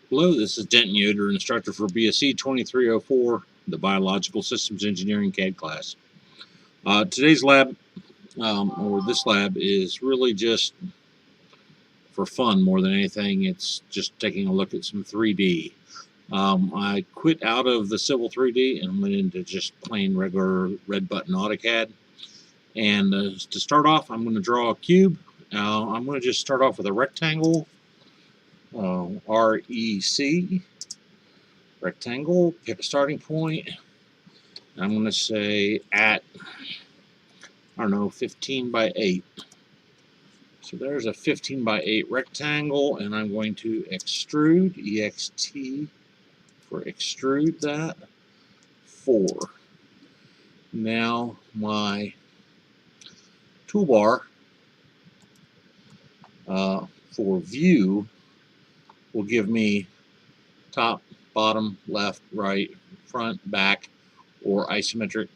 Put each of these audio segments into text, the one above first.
Hello, this is Denton Yoder, instructor for BSc 2304, the Biological Systems Engineering CAD class. Today's lab, or this lab, is really just for fun more than anything. It's just taking a look at some 3D. I quit out of the Civil 3D and went into just plain regular red button AutoCAD. And to start off, I'm going to draw a cube. I'm going to just start off with a rectangle. REC, rectangle, pick a starting point. I'm going to say at, I don't know, 15 by 8. So there's a 15 by 8 rectangle, and I'm going to extrude, EXT, for extrude that, 4. Now my toolbar for view will give me top, bottom, left, right, front, back, or isometric,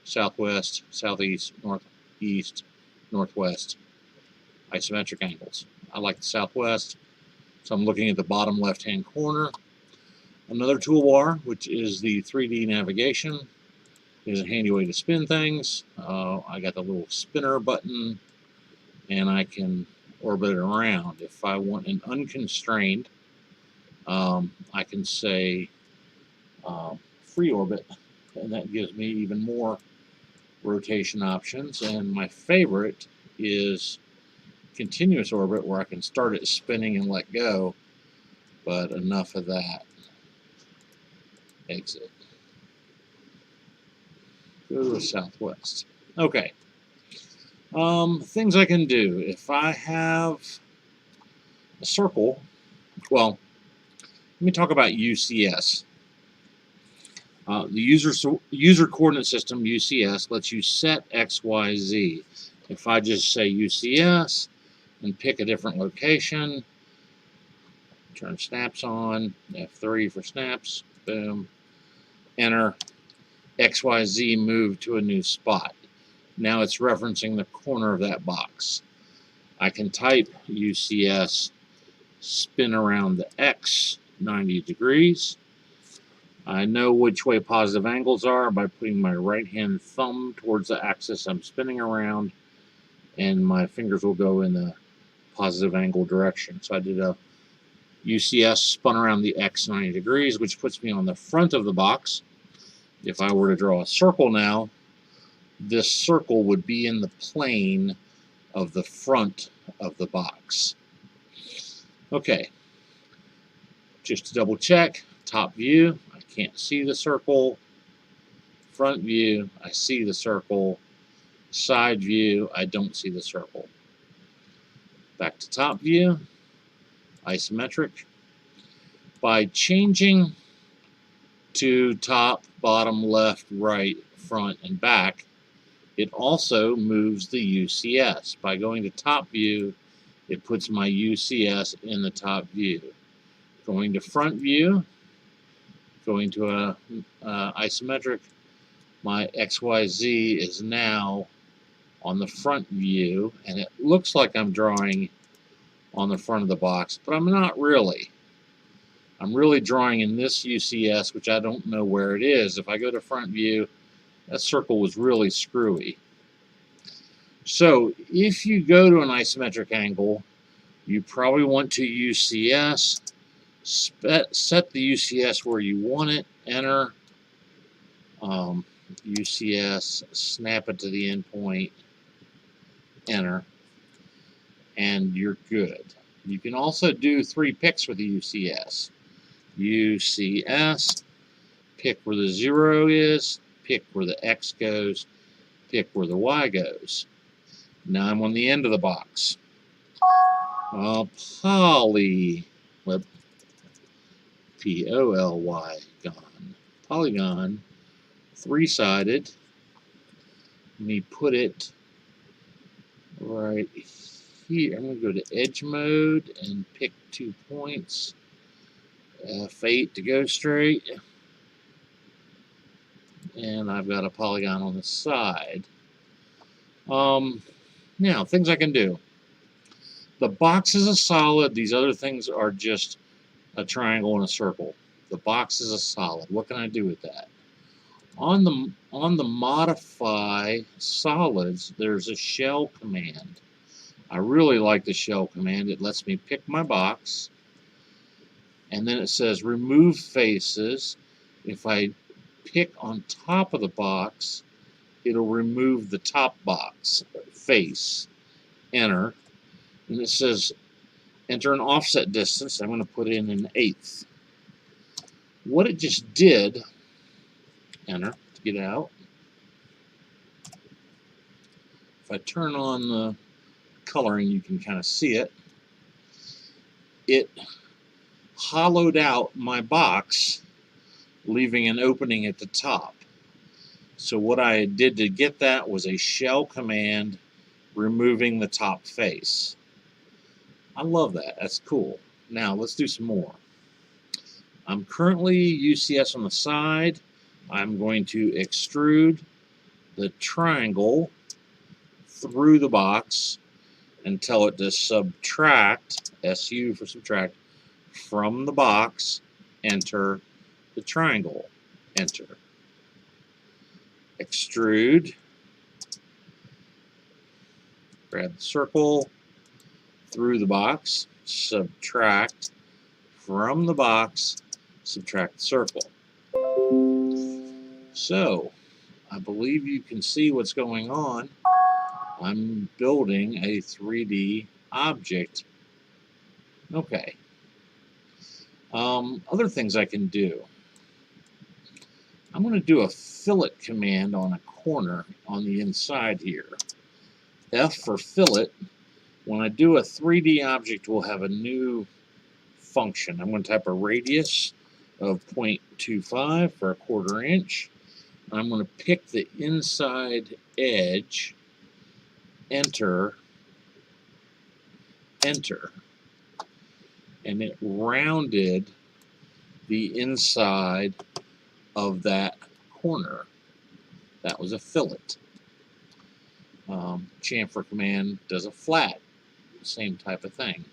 southwest, southeast, northeast, northwest, isometric angles. I like the southwest, so I'm looking at the bottom left-hand corner. Another toolbar, which is the 3D navigation, is a handy way to spin things. I got the little spinner button, and I can orbit it around. If I want an unconstrained, I can say free orbit, and that gives me even more rotation options. And my favorite is continuous orbit, where I can start it spinning and let go, but enough of that. Exit. Go to southwest. Okay. Things I can do. If I have a circle, well, let me talk about UCS. The user coordinate system, UCS, lets you set X, Y, Z. If I just say UCS and pick a different location, turn snaps on, F3 for snaps, boom, enter, X, Y, Z move to a new spot. Now it's referencing the corner of that box. I can type UCS, spin around the X 90 degrees. I know which way positive angles are by putting my right hand thumb towards the axis I'm spinning around, and my fingers will go in the positive angle direction. So I did a UCS, spun around the X 90 degrees, which puts me on the front of the box. If I were to draw a circle now, this circle would be in the plane of the front of the box. Okay, just to double check, top view, I can't see the circle. Front view, I see the circle. Side view, I don't see the circle. Back to top view, isometric. By changing to top, bottom, left, right, front, and back, it also moves the UCS. By going to top view, it puts my UCS in the top view. Going to front view, going to a isometric, my XYZ is now on the front view, and it looks like I'm drawing on the front of the box, but I'm not really. I'm really drawing in this UCS, which I don't know where it is. If I go to front view, that circle was really screwy. So if you go to an isometric angle, you probably want to UCS, set the UCS where you want it, enter, UCS, snap it to the endpoint, enter, and you're good. You can also do 3 picks with the UCS. UCS, pick where the 0 is, pick where the X goes, pick where the Y goes. Now I'm on the end of the box. Polygon, 3-sided. Let me put it right here. I'm going to go to edge mode and pick 2 points. F8 to go straight. And I've got a polygon on the side. Now, things I can do. The box is a solid. These other things are just a triangle, and a circle. The box is a solid. What can I do with that? On the modify solids, there's a shell command. I really like the shell command. It lets me pick my box, and then it says remove faces. If I pick on top of the box, it'll remove the top box face. Enter, and it says enter an offset distance. I'm going to put in an 1/8. What it just did, enter to get out. If I turn on the coloring, you can kind of see it. It hollowed out my box, leaving an opening at the top. So what I did to get that was a shell command, removing the top face. I love that. That's cool. Now let's do some more. I'm currently UCS on the side. I'm going to extrude the triangle through the box and tell it to subtract, SU for subtract, from the box. Enter the triangle. Enter. Extrude. Grab the circle through the box. Subtract from the box. Subtract the circle. So, I believe you can see what's going on. I'm building a 3D object. Okay. Other things I can do. I'm going to do a fillet command on a corner on the inside here. F for fillet. When I do a 3D object, we'll have a new function. I'm going to type a radius of 0.25 for a 1/4 inch. I'm going to pick the inside edge, enter, enter, and it rounded the inside of that corner. That was a fillet. Chamfer command does a flat, same type of thing.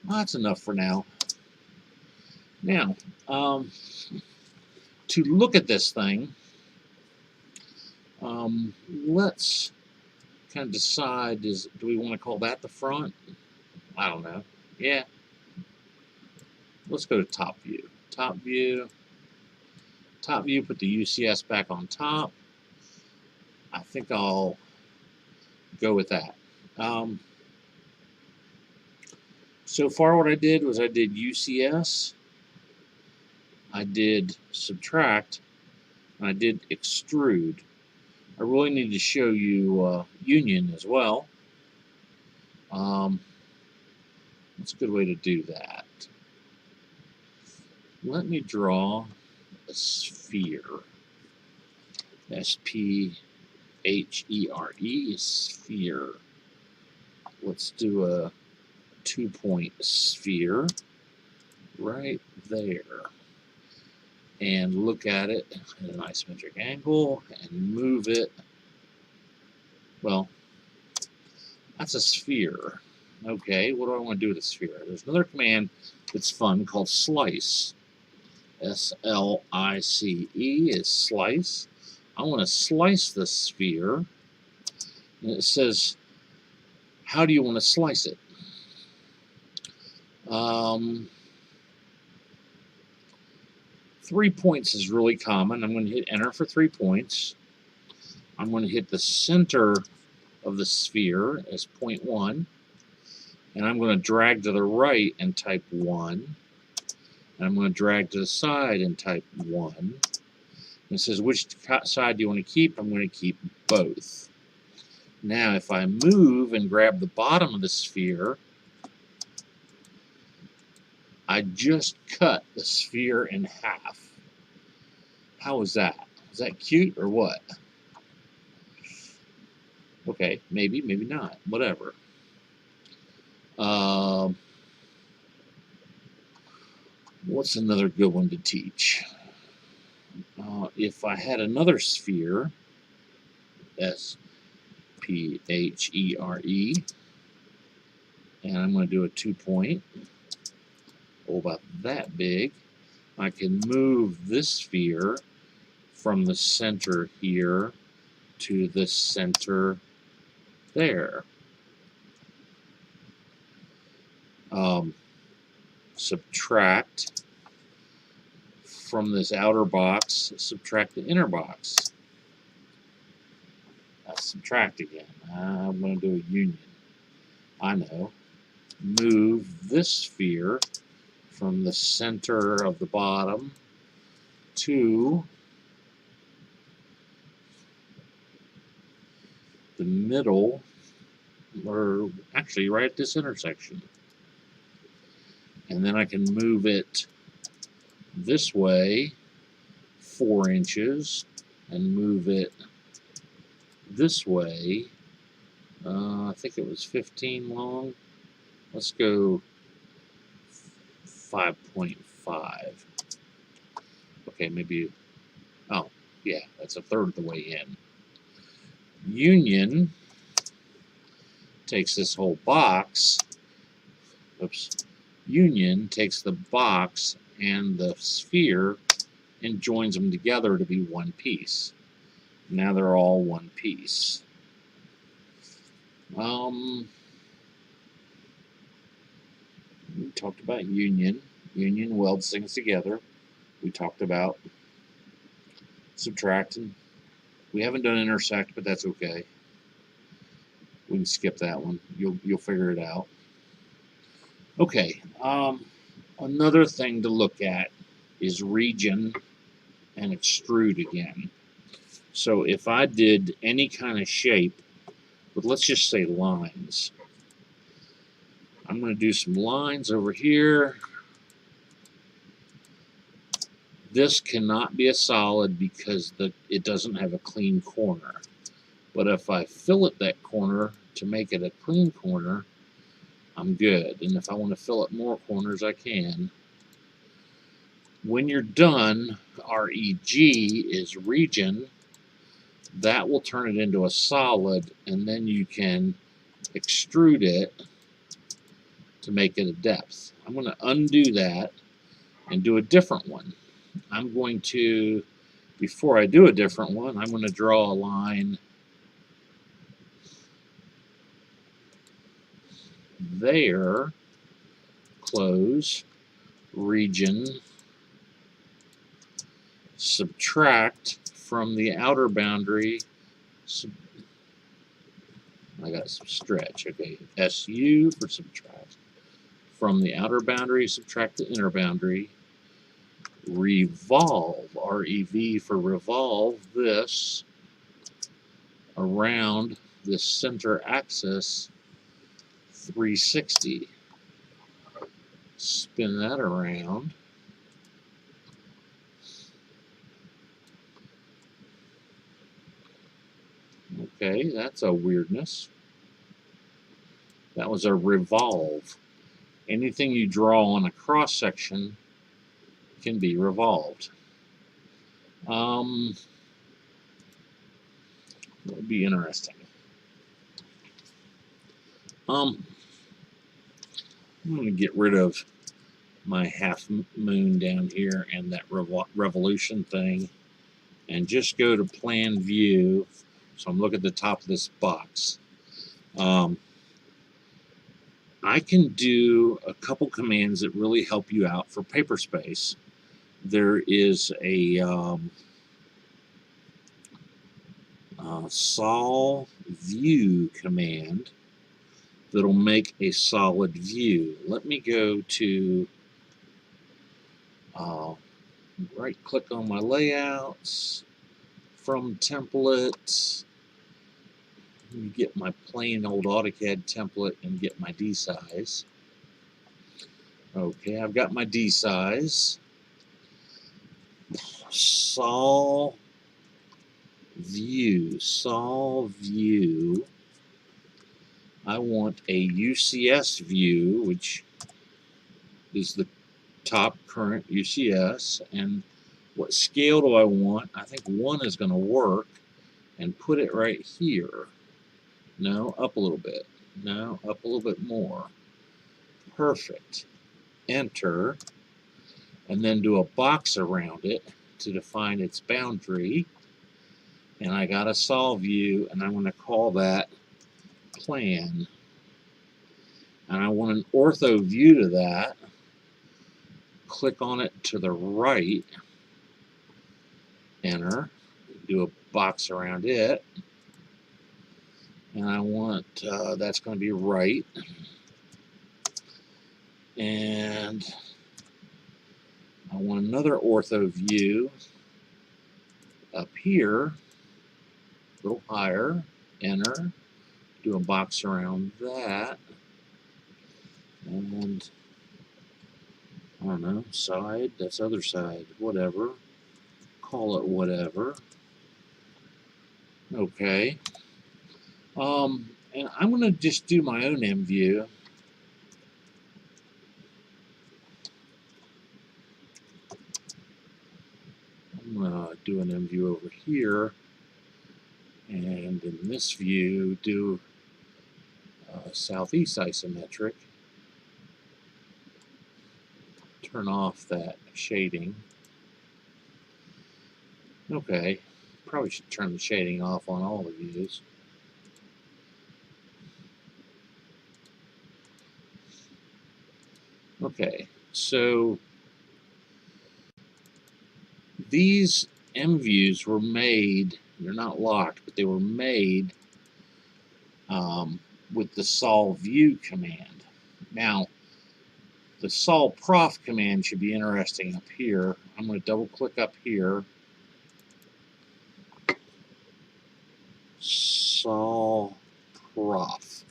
That's enough for now. Now, to look at this thing, let's kind of decide, do we want to call that the front? I don't know. Yeah. Let's go to top view. Top view. Top view, put the UCS back on top. I think I'll go with that. So far what I did was I did UCS, I did subtract, and I did extrude. I really need to show you union as well. That's a good way to do that. Let me draw a sphere. S-P-H-E-R-E, sphere. Let's do a 2-point sphere right there. And look at it at an isometric angle and move it. Well, that's a sphere. Okay, what do I want to do with a sphere? There's another command that's fun called slice. S-L-I-C-E is slice. I want to slice the sphere. And it says, how do you want to slice it? 3 points is really common. I'm going to hit enter for 3 points. I'm going to hit the center of the sphere as 0.1. And I'm going to drag to the right and type 1. And I'm going to drag to the side and type 1. And it says, which side do you want to keep? I'm going to keep both. Now, if I move and grab the bottom of the sphere, I just cut the sphere in half. How was that? Is that cute or what? Okay, maybe, maybe not. Whatever. What's another good one to teach? If I had another sphere, S-P-H-E-R-E, And I'm going to do a 2-point. Oh, about that big. I can move this sphere from the center here to the center there. Subtract from this outer box, subtract the inner box. Subtract again. I'm going to do a union. I know. Move this sphere from the center of the bottom to the middle, or actually right at this intersection. And then I can move it this way 4 inches and move it this way. I think it was 15 long. Let's go 5.5. Okay, maybe, oh, yeah, that's a third of the way in. Union takes this whole box, union takes the box and the sphere and joins them together to be one piece. Now they're all one piece. We talked about union. Union welds things together. We talked about subtracting. We haven't done intersect, but that's okay. We can skip that one. You'll figure it out. Okay. Another thing to look at is region and extrude again. So if I did any kind of shape, but let's just say lines. I'm going to do some lines over here. This cannot be a solid because it doesn't have a clean corner. But if I fillet that corner to make it a clean corner, I'm good. And if I want to fillet more corners, I can. When you're done, REG is region. That will turn it into a solid, and then you can extrude it to make it a depth. I'm going to undo that and do a different one. I'm going to, before I do a different one, I'm going to draw a line there, close, region, subtract from the outer boundary, I got some stretch, okay, SU for subtract. From the outer boundary, subtract the inner boundary, revolve, REV for revolve, this around this center axis 360. Spin that around. Okay, that's a weirdness. That was a revolve. Anything you draw on a cross section can be revolved. That would be interesting. I'm going to get rid of my half moon down here and that revolution thing and just go to plan view. So I'm looking at the top of this box. I can do a couple commands that really help you out for paper space. There is a sol view command that'll make a solid view. Let me go to right click on my layouts, from templates, get my plain old AutoCAD template and get my D size. Okay, I've got my D size. Sol view. I want a UCS view, which is the top current UCS. And what scale do I want? I think 1 is going to work, and put it right here. No, up a little bit. No, up a little bit more. Perfect. Enter, and then do a box around it to define its boundary. And I got a solve view, and I'm going to call that plan. And I want an ortho view to that. Click on it to the right. Enter. Do a box around it. And I want, that's going to be right. And I want another ortho view up here, a little higher. Enter. Do a box around that. And I don't know, side, that's other side, whatever. Call it whatever. Okay. And I'm going to just do my own M view. I'm going to do an M view over here. And in this view, do southeast isometric. Turn off that shading. Okay. Probably should turn the shading off on all the views. Okay, so these M views were made, they're not locked, but they were made with the solve view command. Now, the solve prof command should be interesting up here. I'm going to double click up here. Solve prof.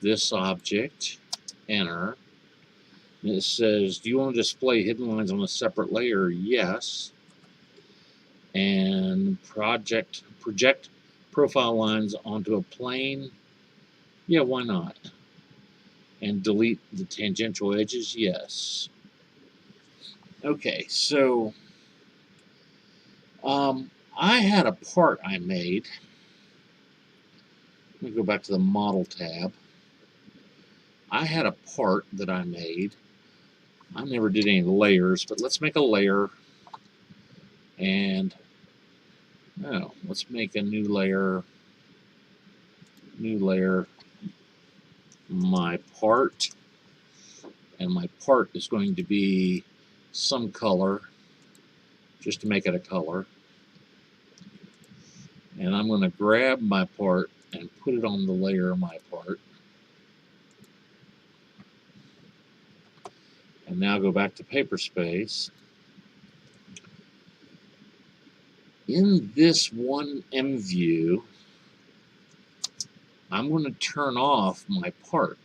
This object, enter. And it says, do you want to display hidden lines on a separate layer? Yes. And project profile lines onto a plane? Yeah, why not? And delete the tangential edges? Yes. Okay, so I had a part I made. Let me go back to the model tab. I had a part that I made. I never did any layers, but let's make a layer. And let's make a new layer. New layer. My part. And my part is going to be some color, just to make it a color. And I'm going to grab my part and put it on the layer of my part. And now go back to paper space. In this one M view, I'm going to turn off my part.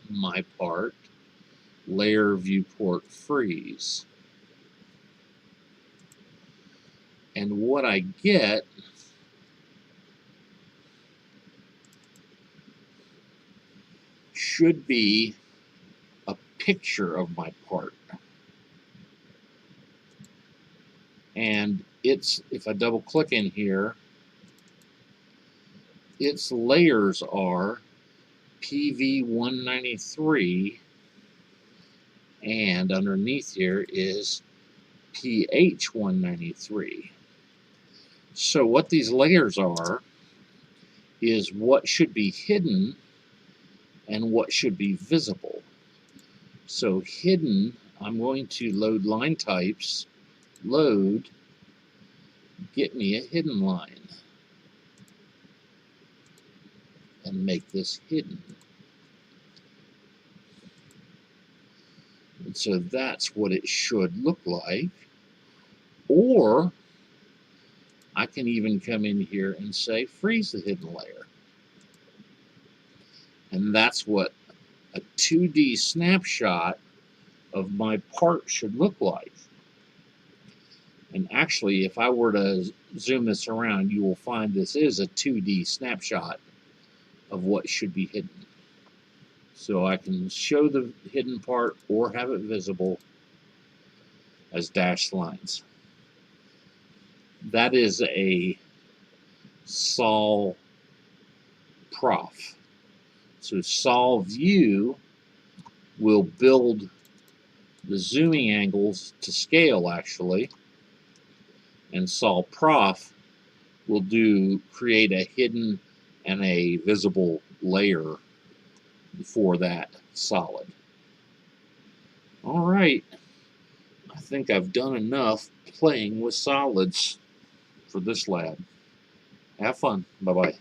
My part, layer viewport freeze. And what I get should be a picture of my part. And it's, if I double click in here, its layers are PV193, and underneath here is PH193. So what these layers are is what should be hidden and what should be visible. So hidden, I'm going to load line types, load, get me a hidden line, and make this hidden. And so that's what it should look like. Or I can even come in here and say freeze the hidden layer. And that's what a 2D snapshot of my part should look like. And actually, if I were to zoom this around, you will find this is a 2D snapshot of what should be hidden. So I can show the hidden part or have it visible as dashed lines. That is a sol prof. So Sol View will build the zooming angles to scale, actually, and Sol Prof will create a hidden and a visible layer for that solid. All right, I think I've done enough playing with solids for this lab. Have fun. Bye-bye.